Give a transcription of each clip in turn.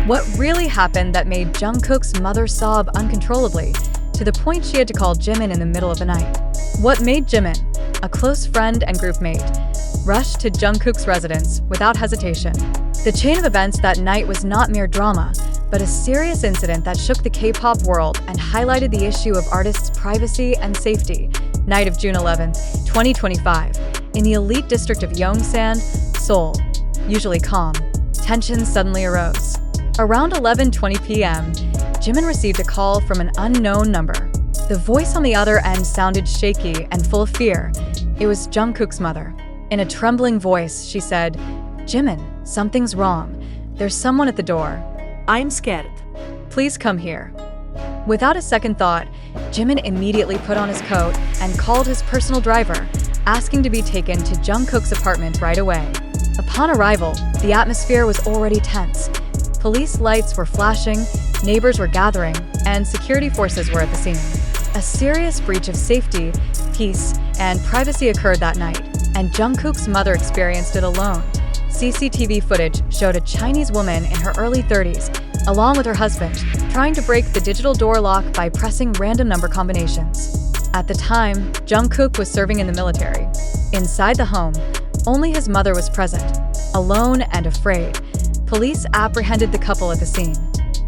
What really happened that made JUNGKOOK's mother sob uncontrollably, to the point she had to call JIMIN in the middle of the night? What made JIMIN, a close friend and group mate, rush to JUNGKOOK's residence without hesitation? The chain of events that night was not mere drama, but a serious incident that shook the K-pop world and highlighted the issue of artists' privacy and safety. Night of June 11, 2025, in the elite district of Yongsan, Seoul. Usually calm, tensions suddenly arose. Around 11:20 p.m., JIMIN received a call from an unknown number. The voice on the other end sounded shaky and full of fear. It was JUNGKOOK's mother. In a trembling voice, she said, "JIMIN, something's wrong. There's someone at the door. I'm scared. Please come here." Without a second thought, JIMIN immediately put on his coat and called his personal driver, asking to be taken to JUNGKOOK's apartment right away. Upon arrival, the atmosphere was already tense. Police lights were flashing, neighbors were gathering, and security forces were at the scene. A serious breach of safety, peace, and privacy occurred that night, and JUNGKOOK's mother experienced it alone. CCTV footage showed a Chinese woman in her early 30s, along with her husband, trying to break the digital door lock by pressing random number combinations. At the time, JUNGKOOK was serving in the military. Inside the home, only his mother was present, alone and afraid. Police apprehended the couple at the scene.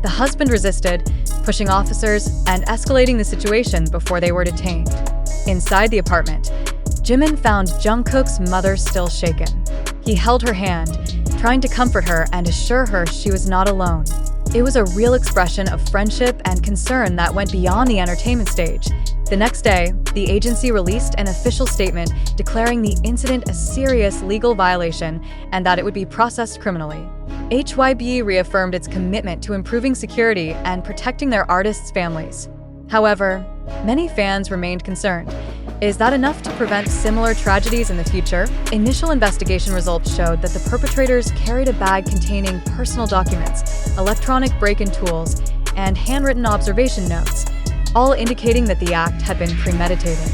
The husband resisted, pushing officers and escalating the situation before they were detained. Inside the apartment, JIMIN found JUNGKOOK's mother still shaken. He held her hand, trying to comfort her and assure her she was not alone. It was a real expression of friendship and concern that went beyond the entertainment stage. The next day, the agency released an official statement declaring the incident a serious legal violation and that it would be processed criminally. HYBE reaffirmed its commitment to improving security and protecting their artists' families. However, many fans remained concerned. Is that enough to prevent similar tragedies in the future? Initial investigation results showed that the perpetrators carried a bag containing personal documents, electronic break-in tools, and handwritten observation notes, all indicating that the act had been premeditated.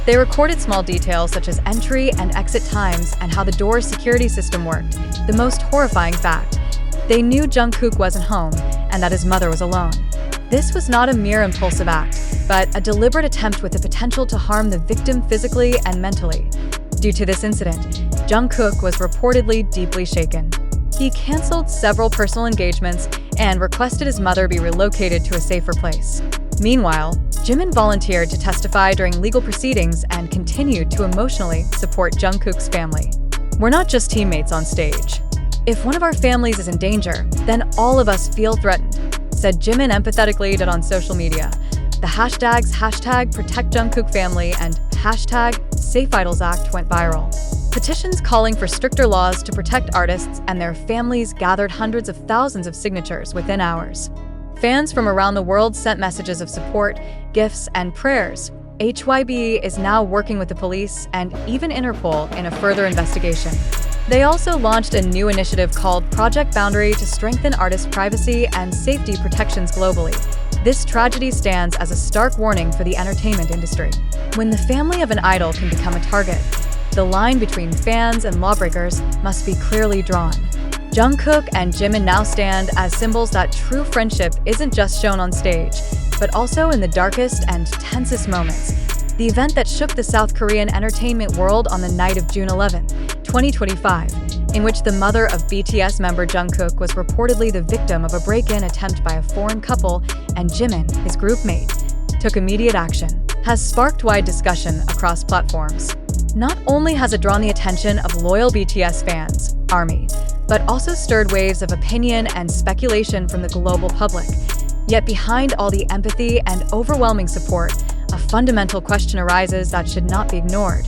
They recorded small details such as entry and exit times and how the door's security system worked. The most horrifying fact: they knew JUNGKOOK wasn't home and that his mother was alone. This was not a mere impulsive act, but a deliberate attempt with the potential to harm the victim physically and mentally. Due to this incident, JUNGKOOK was reportedly deeply shaken. He canceled several personal engagements and requested his mother be relocated to a safer place. Meanwhile, JIMIN volunteered to testify during legal proceedings and continued to emotionally support JUNGKOOK's family. "We're not just teammates on stage. If one of our families is in danger, then all of us feel threatened," said JIMIN empathetically on social media. The hashtags #ProtectJUNGKOOKFamily and #SafeIdolsAct went viral. Petitions calling for stricter laws to protect artists and their families gathered hundreds of thousands of signatures within hours. Fans from around the world sent messages of support, gifts, and prayers. HYBE is now working with the police and even Interpol in a further investigation. They also launched a new initiative called Project Boundary to strengthen artist privacy and safety protections globally. This tragedy stands as a stark warning for the entertainment industry. When the family of an idol can become a target, the line between fans and lawbreakers must be clearly drawn. JUNGKOOK and JIMIN now stand as symbols that true friendship isn't just shown on stage, but also in the darkest and tensest moments. The event that shook the South Korean entertainment world on the night of June 11, 2025, in which the mother of BTS member JUNGKOOK was reportedly the victim of a break-in attempt by a foreign couple, and JIMIN, his group mate, took immediate action, has sparked wide discussion across platforms. Not only has it drawn the attention of loyal BTS fans, ARMY, but also stirred waves of opinion and speculation from the global public. Yet behind all the empathy and overwhelming support, a fundamental question arises that should not be ignored.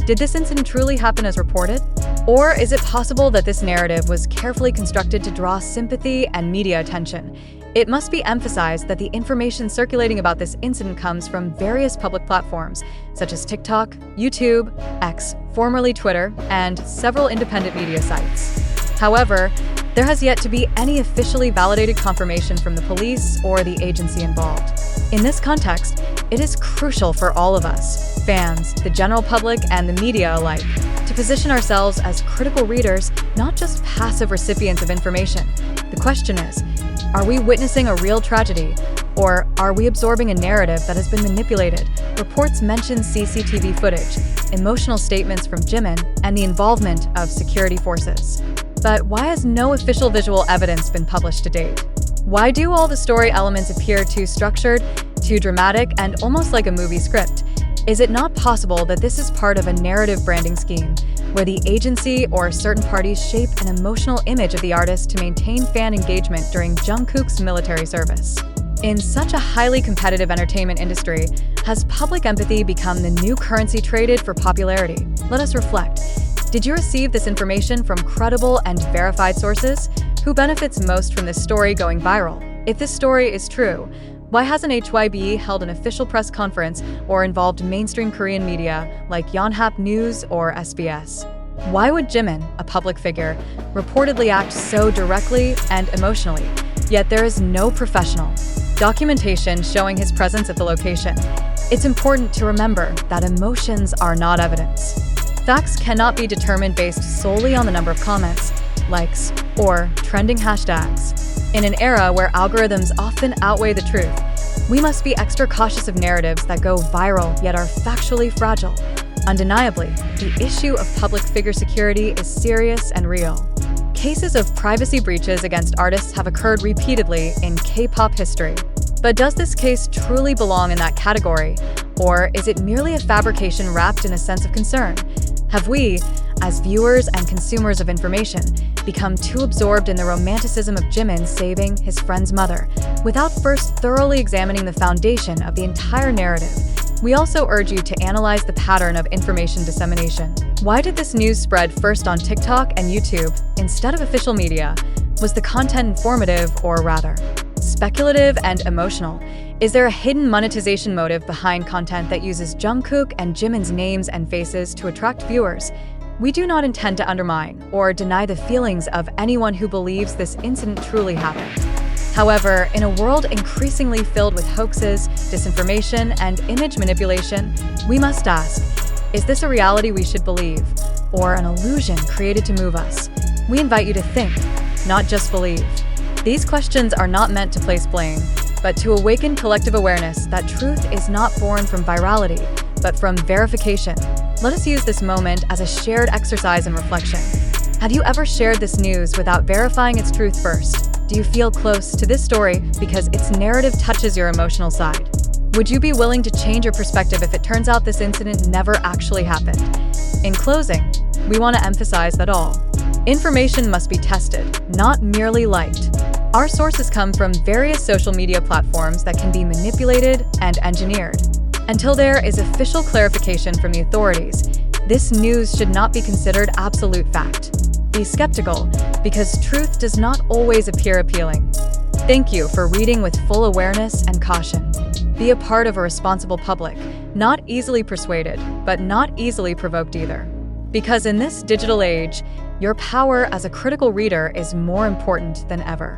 Did this incident truly happen as reported? Or is it possible that this narrative was carefully constructed to draw sympathy and media attention? It must be emphasized that the information circulating about this incident comes from various public platforms, such as TikTok, YouTube, X, formerly Twitter, and several independent media sites. However, there has yet to be any officially validated confirmation from the police or the agency involved. In this context, it is crucial for all of us, fans, the general public, and the media alike, to position ourselves as critical readers, not just passive recipients of information. The question is, Are we witnessing a real tragedy? Or are we absorbing a narrative that has been manipulated? Reports mention CCTV footage, emotional statements from JIMIN, and the involvement of security forces. But why has no official visual evidence been published to date? Why do all the story elements appear too structured, too dramatic, and almost like a movie script? Is it not possible that this is part of a narrative branding scheme, where the agency or certain parties shape an emotional image of the artist to maintain fan engagement during JUNGKOOK's military service? In such a highly competitive entertainment industry, has public empathy become the new currency traded for popularity? Let us reflect. Did you receive this information from credible and verified sources? Who benefits most from this story going viral? If this story is true, why hasn't HYBE held an official press conference or involved mainstream Korean media like Yonhap News or SBS? Why would JIMIN, a public figure, reportedly act so directly and emotionally, yet there is no professional documentation showing his presence at the location? It's important to remember that emotions are not evidence. Facts cannot be determined based solely on the number of comments, likes, or trending hashtags. In an era where algorithms often outweigh the truth, we must be extra cautious of narratives that go viral yet are factually fragile. Undeniably, the issue of public figure security is serious and real. Cases of privacy breaches against artists have occurred repeatedly in K-pop history. But does this case truly belong in that category, or is it merely a fabrication wrapped in a sense of concern? Have we, as viewers and consumers of information, become too absorbed in the romanticism of JIMIN saving his friend's mother, without first thoroughly examining the foundation of the entire narrative? We also urge you to analyze the pattern of information dissemination. Why did this news spread first on TikTok and YouTube instead of official media? Was the content informative, or rather, speculative and emotional? Is there a hidden monetization motive behind content that uses JUNGKOOK and JIMIN's names and faces to attract viewers? We do not intend to undermine or deny the feelings of anyone who believes this incident truly happened. However, in a world increasingly filled with hoaxes, disinformation, and image manipulation, we must ask, is this a reality we should believe, or an illusion created to move us? We invite you to think, not just believe. These questions are not meant to place blame, but to awaken collective awareness that truth is not born from virality, but from verification. Let us use this moment as a shared exercise in reflection. Have you ever shared this news without verifying its truth first? Do you feel close to this story because its narrative touches your emotional side? Would you be willing to change your perspective if it turns out this incident never actually happened? In closing, we want to emphasize that all information must be tested, not merely liked. Our sources come from various social media platforms that can be manipulated and engineered. Until there is official clarification from the authorities, this news should not be considered absolute fact. Be skeptical, because truth does not always appear appealing. Thank you for reading with full awareness and caution. Be a part of a responsible public, not easily persuaded, but not easily provoked either. Because in this digital age, your power as a critical reader is more important than ever.